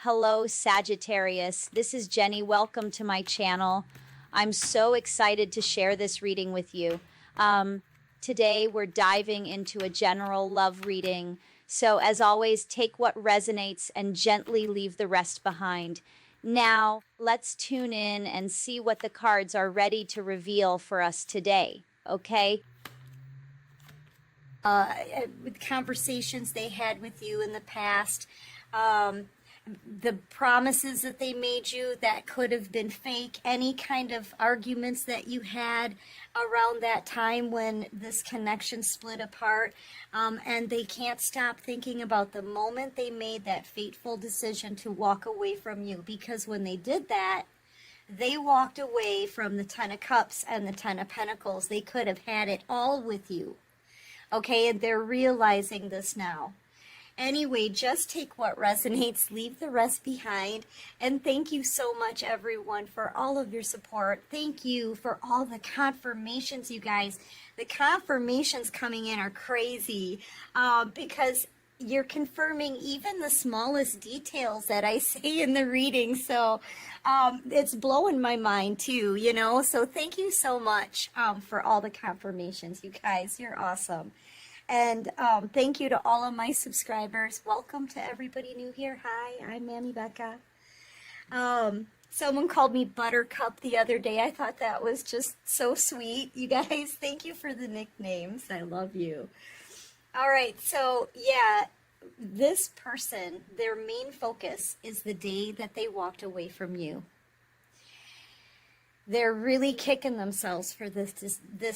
Hello, Sagittarius. This is Jenny. Welcome to my channel. I'm so excited to share this reading with you. Today, we're diving into a general love reading. So, as always, take what resonates and gently leave the rest behind. Now, let's tune in and see what the cards are ready to reveal for us today. Okay? With conversations they had with you in the past, the promises that they made you that could have been fake, any kind of arguments that you had around that time when this connection split apart, and they can't stop thinking about the moment they made that fateful decision to walk away from you, because when they did that, they walked away from the Ten of Cups and the Ten of Pentacles. They could have had it all with you. Okay, and they're realizing this now. Anyway, just take what resonates, leave the rest behind. And thank you so much, everyone, for all of your support. Thank you for all the confirmations, you guys. The confirmations coming in are crazy because you're confirming even the smallest details that I say in the reading. So it's blowing my mind too, you know. So thank you so much for all the confirmations, you guys. You're awesome. And thank you to all of my subscribers. Welcome to everybody new here. Hi, I'm Mammy Becca. Someone called me Buttercup the other day. I thought that was just so sweet. You guys, thank you for the nicknames. I love you. All right, so yeah, this person, their main focus is the day that they walked away from you. They're really kicking themselves for this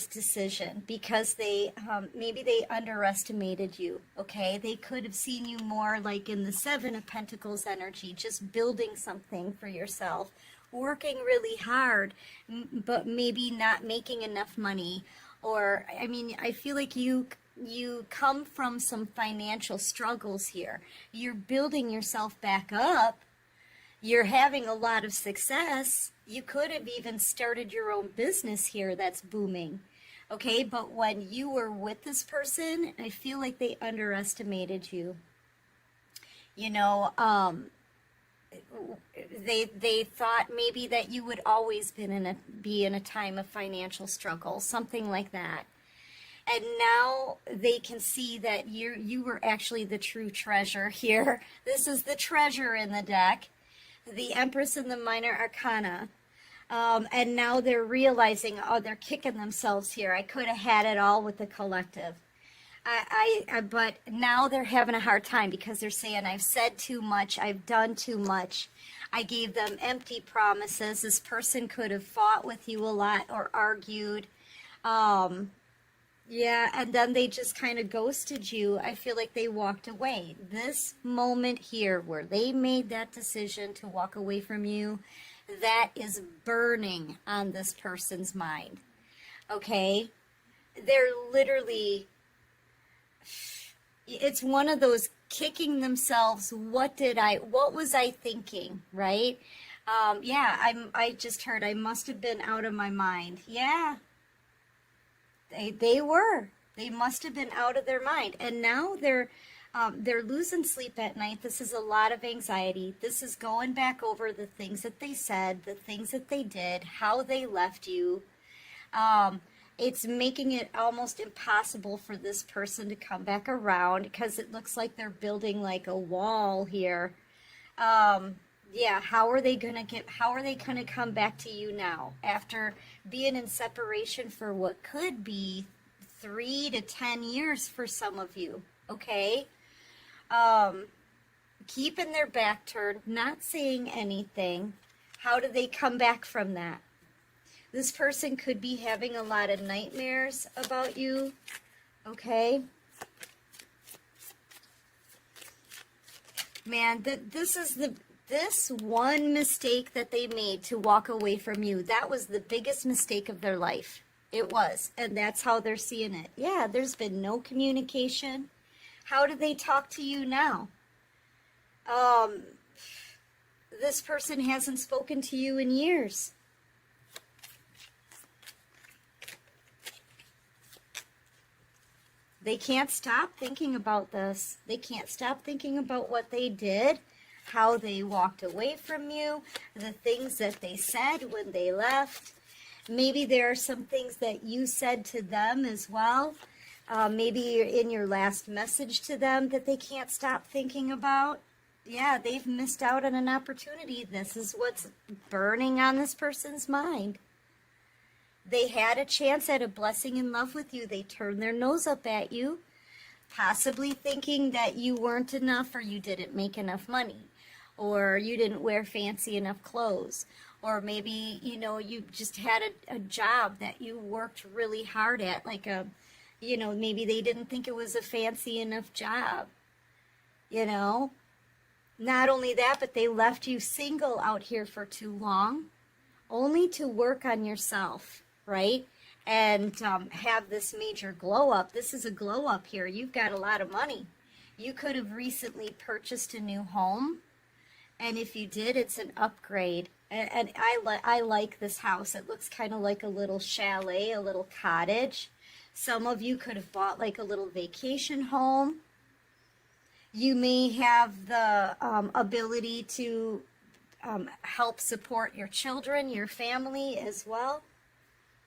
decision because they maybe they underestimated you. Okay, they could have seen you more like in the Seven of Pentacles energy, just building something for yourself, working really hard, but maybe not making enough money. Or I mean, I feel like you come from some financial struggles here. You're building yourself back up. You're having a lot of success. You could have even started your own business here that's booming. Okay, but when you were with this person, I feel like they underestimated you. You know, they thought maybe that you would always be in a time of financial struggle, something like that. And now they can see that you were actually the true treasure here. This is the treasure in the deck, the Empress and the Minor Arcana. And now they're realizing, oh, they're kicking themselves here. I could have had it all with the collective. But now they're having a hard time because they're saying, I've said too much. I've done too much. I gave them empty promises. This person could have fought with you a lot or argued. Yeah, and then they just kind of ghosted you. I feel like they walked away. This moment here where they made that decision to walk away from you, that is burning on this person's mind. Okay? They're literally, it's one of those kicking themselves. What was I thinking, right? Yeah, I just heard I must have been out of my mind. Yeah. They were. They must have been out of their mind. And now they're losing sleep at night. This is a lot of anxiety. This is going back over the things that they said, the things that they did, how they left you. It's making it almost impossible for this person to come back around because it looks like they're building like a wall here. Yeah, how are they gonna come back to you now after being in separation for what could be 3 to 10 years for some of you? Okay, keeping their back turned, not saying anything. How do they come back from that? This person could be having a lot of nightmares about you. Okay, man, this one mistake that they made to walk away from you, that was the biggest mistake of their life. It was. And that's how they're seeing it. Yeah, there's been no communication. How do they talk to you now? This person hasn't spoken to you in years. They can't stop thinking about this. They can't stop thinking about what they did, how they walked away from you, the things that they said when they left. Maybe there are some things that you said to them as well. Maybe in your last message to them that they can't stop thinking about. Yeah, they've missed out on an opportunity. This is what's burning on this person's mind. They had a chance at a blessing in love with you. They turned their nose up at you, possibly thinking that you weren't enough, or you didn't make enough money, or you didn't wear fancy enough clothes, or maybe, you just had a job that you worked really hard at, like maybe they didn't think it was a fancy enough job, Not only that, but they left you single out here for too long, only to work on yourself, right? And have this major glow up. This is a glow up here. You've got a lot of money. You could have recently purchased a new home. And if you did, it's an upgrade. And I like this house. It looks kind of like a little chalet, a little cottage. Some of you could have bought like a little vacation home. You may have the ability to help support your children, your family as well.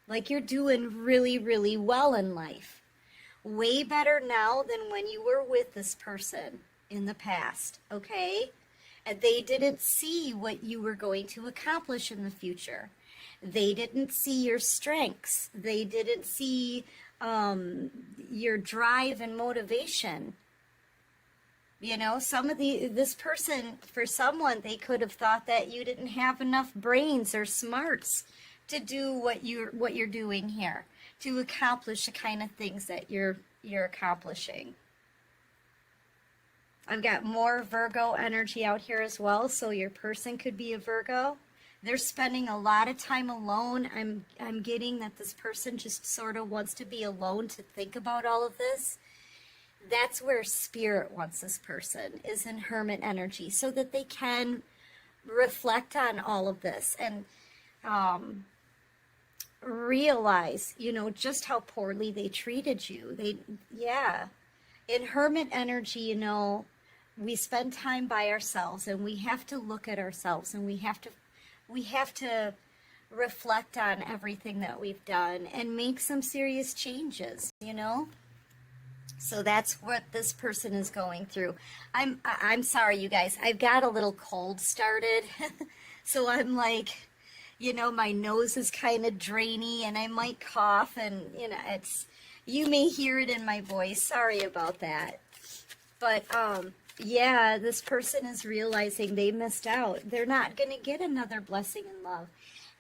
Like you're doing really, really well in life. Way better now than when you were with this person in the past, okay? And they didn't see what you were going to accomplish in the future. They didn't see your strengths. They didn't see your drive and motivation. This person, for someone, they could have thought that you didn't have enough brains or smarts to do what you're doing here, to accomplish the kind of things that you're accomplishing. I've got more Virgo energy out here as well, so your person could be a Virgo. They're spending a lot of time alone. I'm getting that this person just sort of wants to be alone to think about all of this. That's where spirit wants this person, is in hermit energy, so that they can reflect on all of this and realize, just how poorly they treated you. In hermit energy, we spend time by ourselves, and we have to look at ourselves, and we have to reflect on everything that we've done and make some serious changes, So that's what this person is going through. I'm sorry, you guys. I've got a little cold started, so I'm like, my nose is kind of drainy, and I might cough, and you may hear it in my voice. Sorry about that. But this person is realizing they missed out. They're not going to get another blessing in love.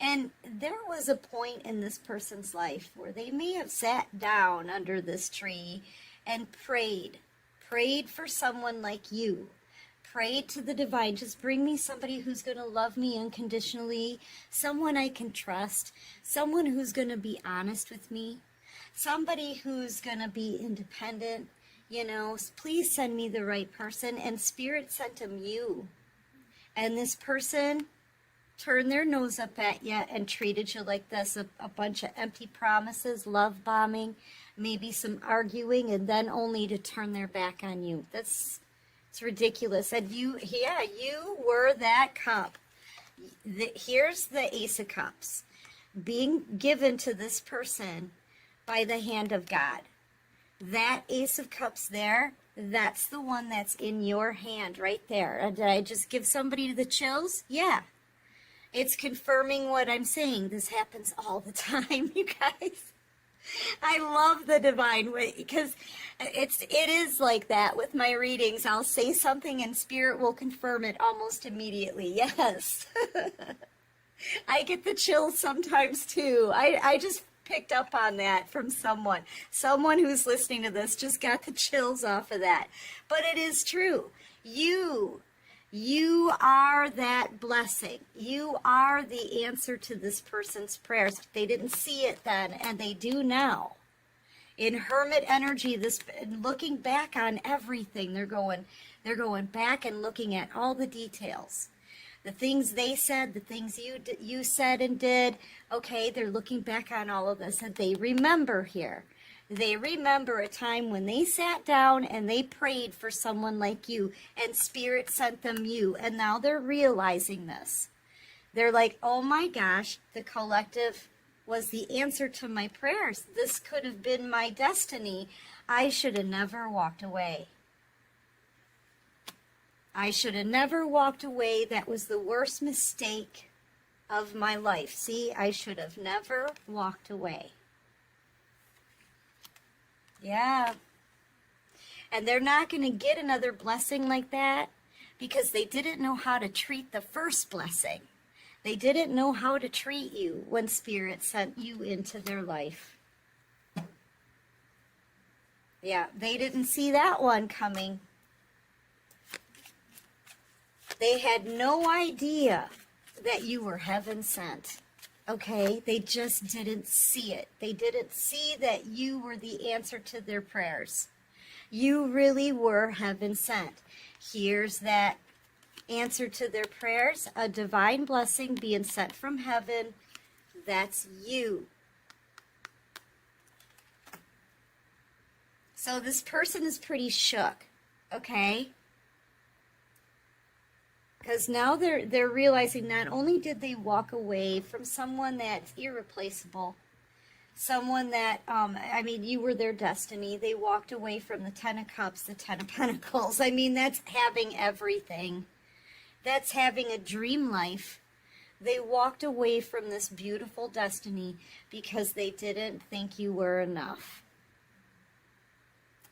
And there was a point in this person's life where they may have sat down under this tree and prayed for someone like you, prayed to the divine, just bring me somebody who's going to love me unconditionally, someone I can trust, someone who's going to be honest with me, somebody who's going to be independent, please send me the right person. And Spirit sent him you. And this person turned their nose up at you and treated you like this, a bunch of empty promises, love bombing, maybe some arguing, and then only to turn their back on you. It's ridiculous. And you were that cup. Here's the Ace of Cups being given to this person by the hand of God. That Ace of Cups there, that's the one that's in your hand right there. Did I just give somebody the chills? Yeah. It's confirming what I'm saying. This happens all the time, you guys. I love the divine way, because it is like that with my readings. I'll say something and Spirit will confirm it almost immediately. Yes. I get the chills sometimes too. I just picked up on that from someone who's listening to this just got the chills off of that. But it is true. You are that blessing. You are the answer to this person's prayers. They didn't see it then, and they do now. In hermit energy, looking back on everything, they're going back and looking at all the details. The things they said, the things you said and did. Okay, they're looking back on all of this, and they remember here. They remember a time when they sat down and they prayed for someone like you, and Spirit sent them you, and now they're realizing this. They're like, oh my gosh, the collective was the answer to my prayers. This could have been my destiny. I should have never walked away. I should have never walked away. That was the worst mistake of my life. See, I should have never walked away. Yeah. And they're not going to get another blessing like that because they didn't know how to treat the first blessing. They didn't know how to treat you when Spirit sent you into their life. Yeah, they didn't see that one coming. They had no idea that you were heaven sent. Okay? They just didn't see it. They didn't see that you were the answer to their prayers. You really were heaven sent. Here's that answer to their prayers, a divine blessing being sent from heaven. That's you. So this person is pretty shook, okay? Because now they're realizing not only did they walk away from someone that's irreplaceable, someone that, you were their destiny. They walked away from the Ten of Cups, the Ten of Pentacles. I mean, that's having everything. That's having a dream life. They walked away from this beautiful destiny because they didn't think you were enough.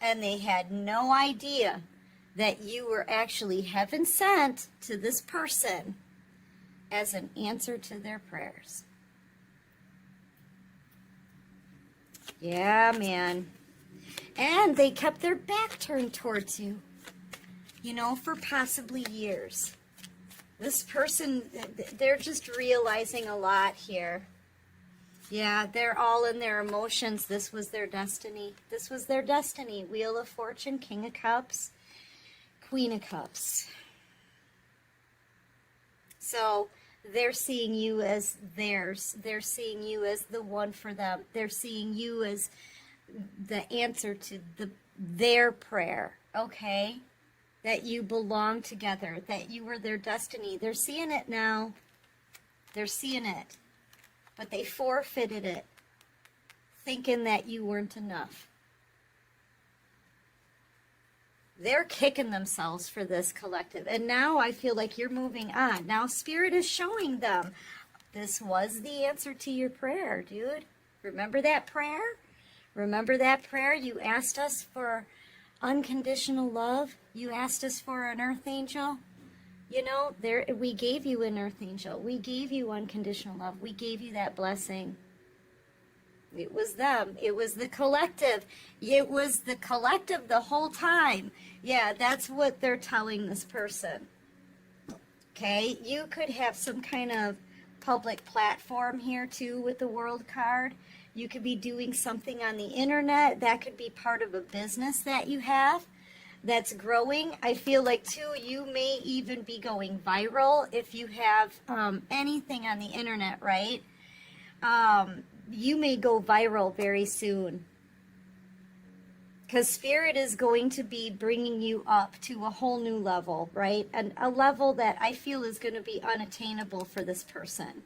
And they had no idea that you were actually heaven sent to this person as an answer to their prayers. Yeah, man. And they kept their back turned towards you, for possibly years. This person, they're just realizing a lot here. Yeah, they're all in their emotions. This was their destiny. This was their destiny. Wheel of Fortune, King of Cups, Queen of Cups. So they're seeing you as theirs. They're seeing you as the one for them. They're seeing you as the answer to their prayer, okay? That you belong together, that you were their destiny. They're seeing it now. They're seeing it. But they forfeited it, thinking that you weren't enough. They're kicking themselves for this, collective. And now I feel like you're moving on. Now Spirit is showing them, this was the answer to your prayer, dude. Remember that prayer? Remember that prayer? You asked us for unconditional love. You asked us for an earth angel. We gave you an earth angel. We gave you unconditional love. We gave you that blessing. It was them. It was the collective. It was the collective the whole time. Yeah, that's what they're telling this person. Okay, you could have some kind of public platform here too with the World card. You could be doing something on the internet. That could be part of a business that you have that's growing. I feel like too, you may even be going viral if you have anything on the internet, right? You may go viral very soon. Because Spirit is going to be bringing you up to a whole new level, right? And a level that I feel is going to be unattainable for this person.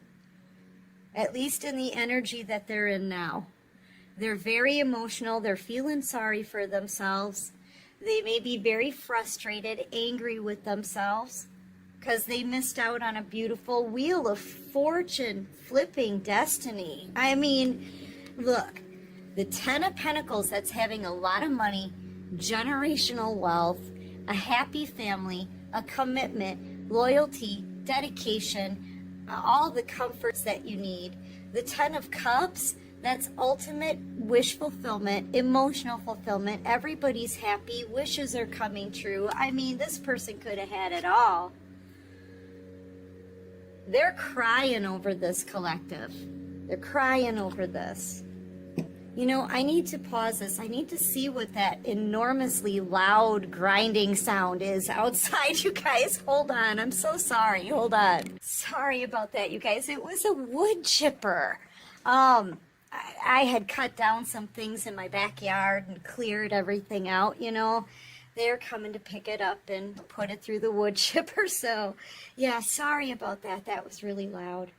At least in the energy that they're in now. They're very emotional. They're feeling sorry for themselves. They may be very frustrated, angry with themselves because they missed out on a beautiful Wheel of Fortune flipping destiny. I mean, look, the Ten of Pentacles, that's having a lot of money, generational wealth, a happy family, a commitment, loyalty, dedication, all the comforts that you need. The Ten of Cups, that's ultimate wish fulfillment, emotional fulfillment. Everybody's happy. Wishes are coming true. I mean, this person could have had it all. They're crying over this, collective. They're crying over this. I need to pause this. I need to see what that enormously loud grinding sound is outside, you guys. Hold on. I'm so sorry. Hold on. Sorry about that, you guys. It was a wood chipper. I had cut down some things in my backyard and cleared everything out, you know. They're coming to pick it up and put it through the wood chipper. So, yeah, sorry about that. That was really loud.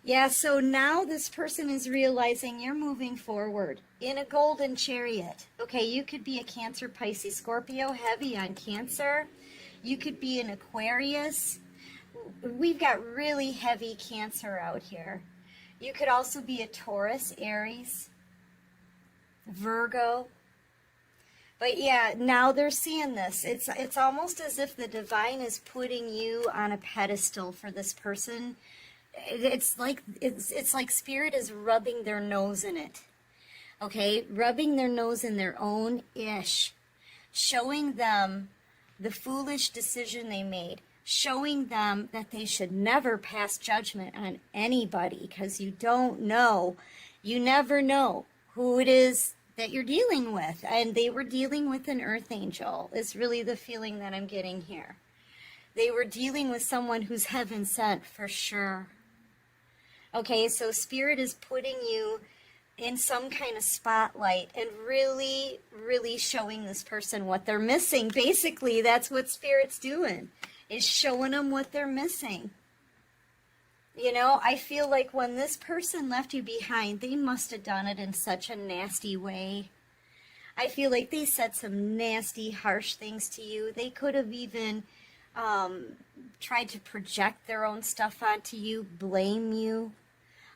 Yeah, so now this person is realizing you're moving forward in a golden chariot. Okay, you could be a Cancer, Pisces, Scorpio, heavy on Cancer. You could be an Aquarius. We've got really heavy Cancer out here. You could also be a Taurus, Aries, Virgo. But yeah, now they're seeing this. It's almost as if the divine is putting you on a pedestal for this person. It's like Spirit is rubbing their nose in it. Okay, rubbing their nose in their own ish, showing them the foolish decision they made, showing them that they should never pass judgment on anybody, because you don't know, you never know who it is that you're dealing with. And they were dealing with an earth angel, is really the feeling that I'm getting here. They were dealing with someone who's heaven sent for sure. Okay, so Spirit is putting you in some kind of spotlight and really, really showing this person what they're missing. Basically, that's what Spirit's doing, is showing them what they're missing. You know, I feel like when this person left you behind, they must have done it in such a nasty way. I feel like they said some nasty, harsh things to you. They could have even tried to project their own stuff onto you, blame you.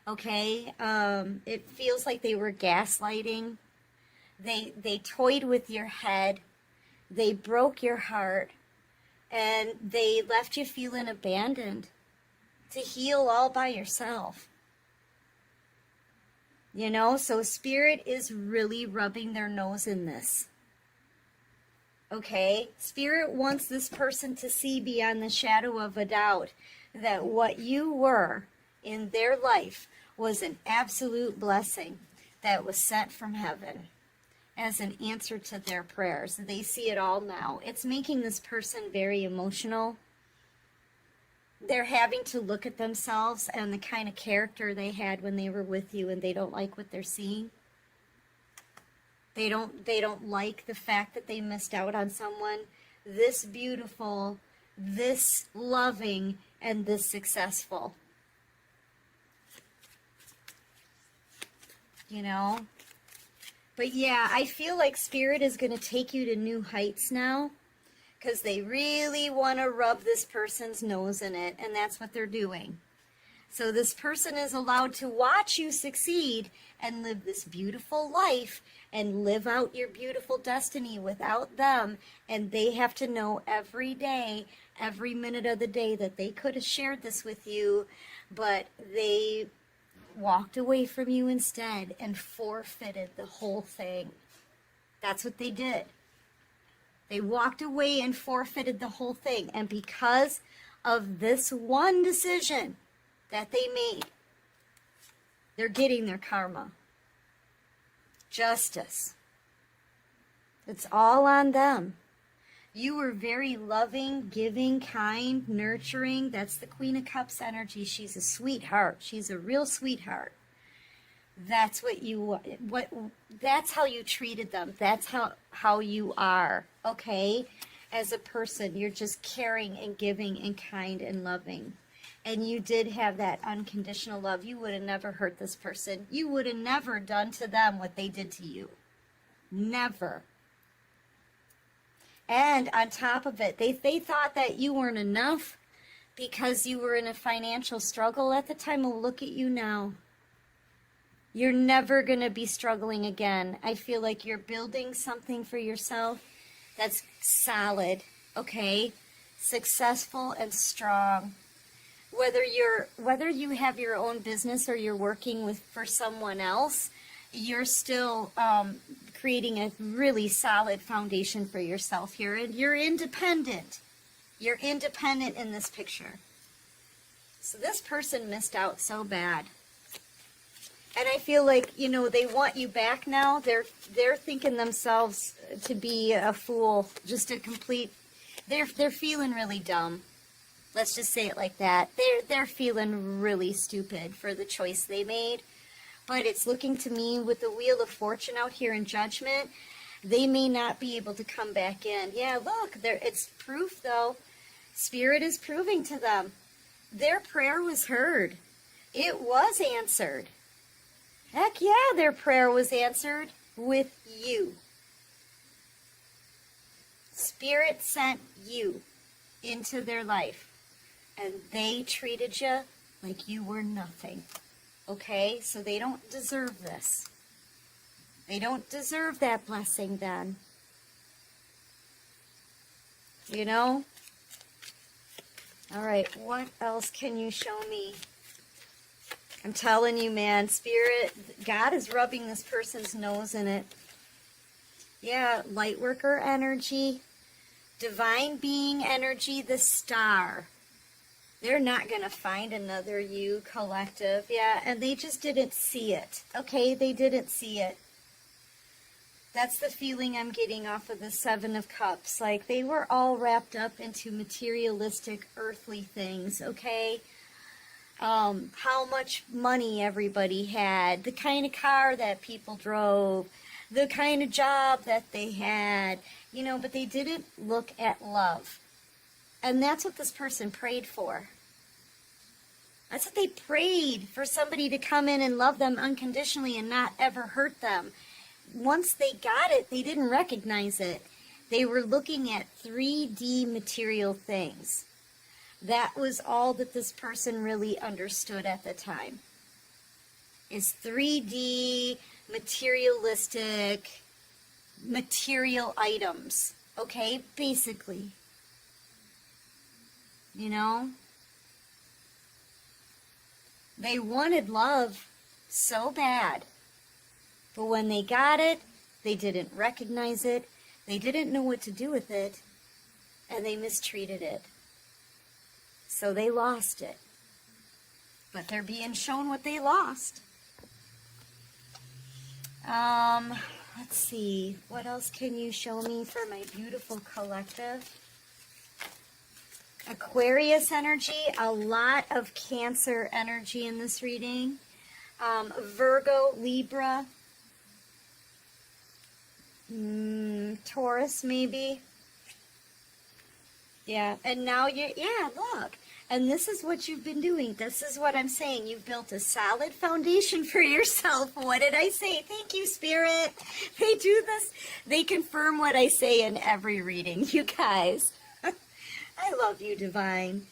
Okay, it feels like they were gaslighting. They toyed with your head. They broke your heart. And they left you feeling abandoned to heal all by yourself. You know, so Spirit is really rubbing their nose in this. Okay, Spirit wants this person to see beyond the shadow of a doubt that what you were in their life was an absolute blessing that was sent from heaven as an answer to their prayers. They see it all now. It's making this person very emotional. They're having to look at themselves and the kind of character they had when they were with you, and they don't like what they're seeing. They don't like the fact that they missed out on someone this beautiful, this loving, and this successful. You know? But yeah, I feel like Spirit is going to take you to new heights now, because they really want to rub this person's nose in it, and that's what they're doing. So this person is allowed to watch you succeed and live this beautiful life and live out your beautiful destiny without them, and they have to know every day, every minute of the day, that they could have shared this with you, but they walked away from you instead and forfeited the whole thing. That's what they did. They walked away and forfeited the whole thing. And because of this one decision that they made, they're getting their karma. Justice. It's all on them. You were very loving, giving, kind, nurturing. That's the Queen of Cups energy. She's a sweetheart. She's a real sweetheart. That's that's how you treated them. That's how you are, okay? As a person, you're just caring and giving and kind and loving. And you did have that unconditional love. You would have never hurt this person. You would have never done to them what they did to you. Never. And on top of it, they thought that you weren't enough because you were in a financial struggle at the time. Oh, look at you now. You're never going to be struggling again. I feel like you're building something for yourself that's solid, okay? Successful and strong. Whether you have your own business or you're working for someone else, you're still creating a really solid foundation for yourself here, and you're independent. You're independent in this picture. So this person missed out so bad. And I feel like, you know, they want you back now. They're thinking themselves to be a fool, just a complete. They're feeling really dumb. Let's just say it like that. They're feeling really stupid for the choice they made. But it's looking to me with the Wheel of Fortune out here in Judgment, they may not be able to come back in. Yeah, look, there. It's proof, though. Spirit is proving to them. Their prayer was heard. It was answered. Heck yeah, their prayer was answered with you. Spirit sent you into their life, and they treated you like you were nothing. Okay? So they don't deserve this. They don't deserve that blessing then. You know? All right, what else can you show me? I'm telling you, man, Spirit, God is rubbing this person's nose in it. Yeah, light worker energy, divine being energy, the star. They're not going to find another you, collective. Yeah, and they just didn't see it. Okay, they didn't see it. That's the feeling I'm getting off of the Seven of Cups. Like, they were all wrapped up into materialistic, earthly things, okay? How much money everybody had, the kind of car that people drove, the kind of job that they had, you know, but they didn't look at love. And that's what this person prayed for. That's what they prayed, for somebody to come in and love them unconditionally and not ever hurt them. Once they got it, they didn't recognize it. They were looking at 3D material things. That was all that this person really understood at the time. Is 3D, materialistic, material items. Okay, basically. You know? They wanted love so bad. But when they got it, they didn't recognize it, they didn't know what to do with it, and they mistreated it. So they lost it. But they're being shown what they lost. Let's see. What else can you show me for my beautiful collective? Aquarius energy, a lot of Cancer energy in this reading. Virgo, Libra, Taurus maybe. Yeah, and now look. And this is what you've been doing. This is what I'm saying. You've built a solid foundation for yourself. What did I say? Thank you, Spirit. They do this. They confirm what I say in every reading, you guys. I love you, Divine.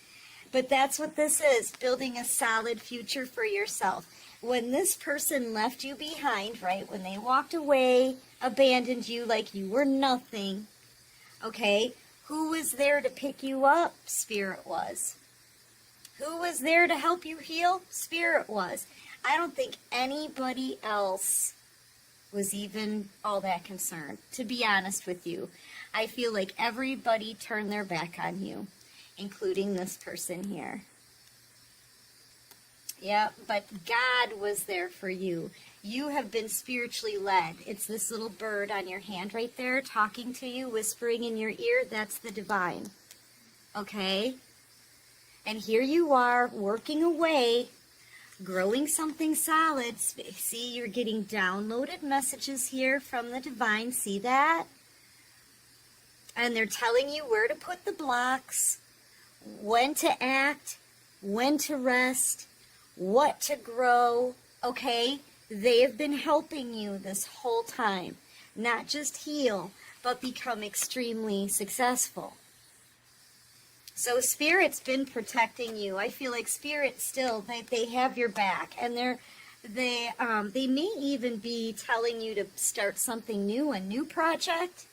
But that's what this is, building a solid future for yourself. When this person left you behind, right, when they walked away, abandoned you like you were nothing, okay, who was there to pick you up? Spirit was. Who was there to help you heal? Spirit was. I don't think anybody else was even all that concerned, to be honest with you. I feel like everybody turned their back on you, including this person here. Yeah, but God was there for you. You have been spiritually led. It's this little bird on your hand right there talking to you, whispering in your ear. That's the divine. Okay? And here you are working away, growing something solid. See, you're getting downloaded messages here from the divine. See that? And they're telling you where to put the blocks, when to act, when to rest, what to grow, okay? They have been helping you this whole time. Not just heal, but become extremely successful. So Spirit's been protecting you. I feel like Spirit still, they have your back. And they may even be telling you to start something new, a new project.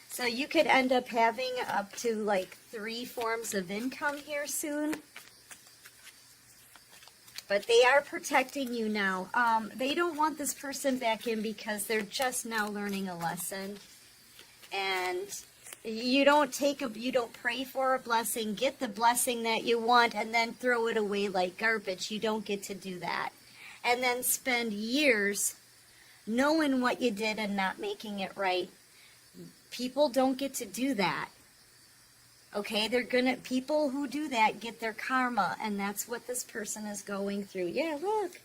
So you could end up having up to like 3 forms of income here soon. But they are protecting you now. They don't want this person back in because they're just now learning a lesson. And you don't pray for a blessing, get the blessing that you want, and then throw it away like garbage. You don't get to do that. And then spend years knowing what you did and not making it right. People don't get to do that. Okay, people who do that get their karma, and that's what this person is going through. Yeah, look.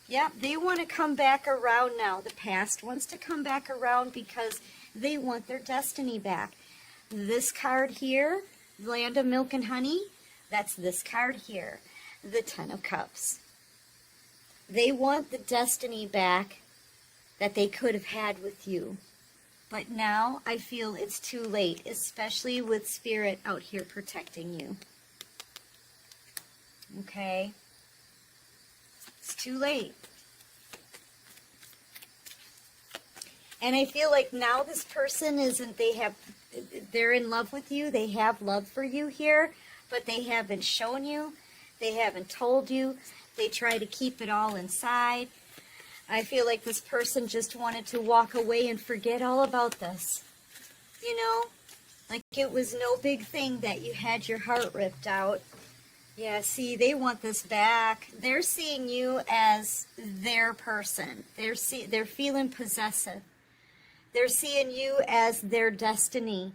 Yep, they want to come back around now. The past wants to come back around because they want their destiny back. This card here, Land of Milk and Honey, that's this card here, the Ten of Cups. They want the destiny back that they could have had with you. But now I feel it's too late, especially with Spirit out here protecting you. Okay? It's too late. And I feel like now this person they're in love with you. They have love for you here, but they haven't shown you. They haven't told you. They try to keep it all inside. I feel like this person just wanted to walk away and forget all about this. You know, like it was no big thing that you had your heart ripped out. Yeah, see, they want this back. They're seeing you as their person. They're feeling possessive. They're seeing you as their destiny.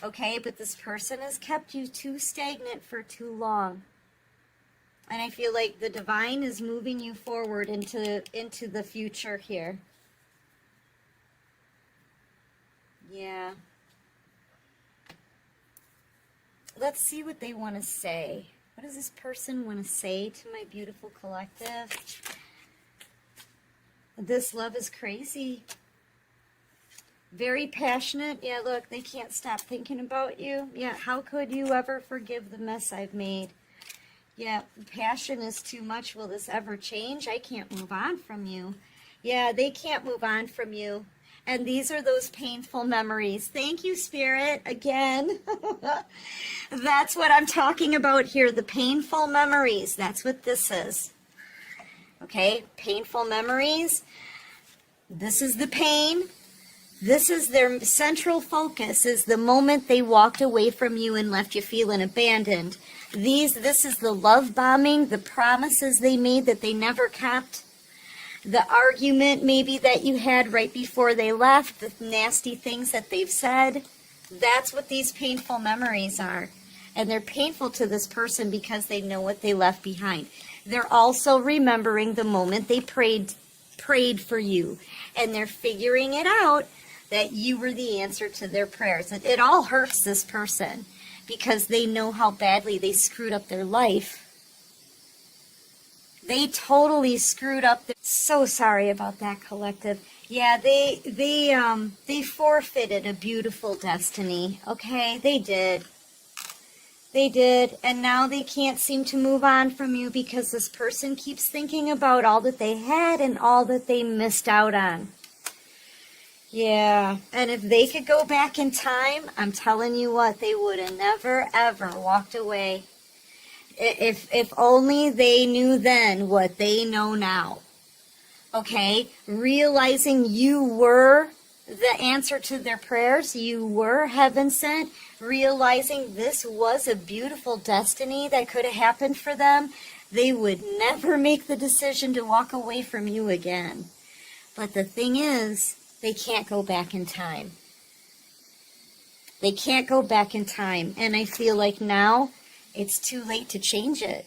Okay, but this person has kept you too stagnant for too long. And I feel like the divine is moving you forward into the future here. Yeah. Let's see what they want to say. What does this person want to say to my beautiful collective? This love is crazy. Very passionate. Yeah, look, they can't stop thinking about you. Yeah, how could you ever forgive the mess I've made? Yeah, passion is too much. Will this ever change? I can't move on from you. Yeah, they can't move on from you. And these are those painful memories. Thank you, Spirit, again. That's what I'm talking about here, the painful memories. That's what this is. Okay, painful memories. This is the pain. This is their central focus, is the moment they walked away from you and left you feeling abandoned. This is the love bombing, the promises they made that they never kept, the argument maybe that you had right before they left, the nasty things that they've said. That's what these painful memories are. And they're painful to this person because they know what they left behind. They're also remembering the moment they prayed for you. And they're figuring it out that you were the answer to their prayers. It all hurts this person because they know how badly they screwed up their life. They totally screwed up. So sorry about that, collective. Yeah, they forfeited a beautiful destiny. Okay, they did. They did, and now they can't seem to move on from you because this person keeps thinking about all that they had and all that they missed out on. Yeah, and if they could go back in time, I'm telling you what, they would have never, ever walked away. If only they knew then what they know now. Okay, realizing you were the answer to their prayers, you were heaven sent, realizing this was a beautiful destiny that could have happened for them, they would never make the decision to walk away from you again. But the thing is, they can't go back in time. They can't go back in time. And I feel like now it's too late to change it.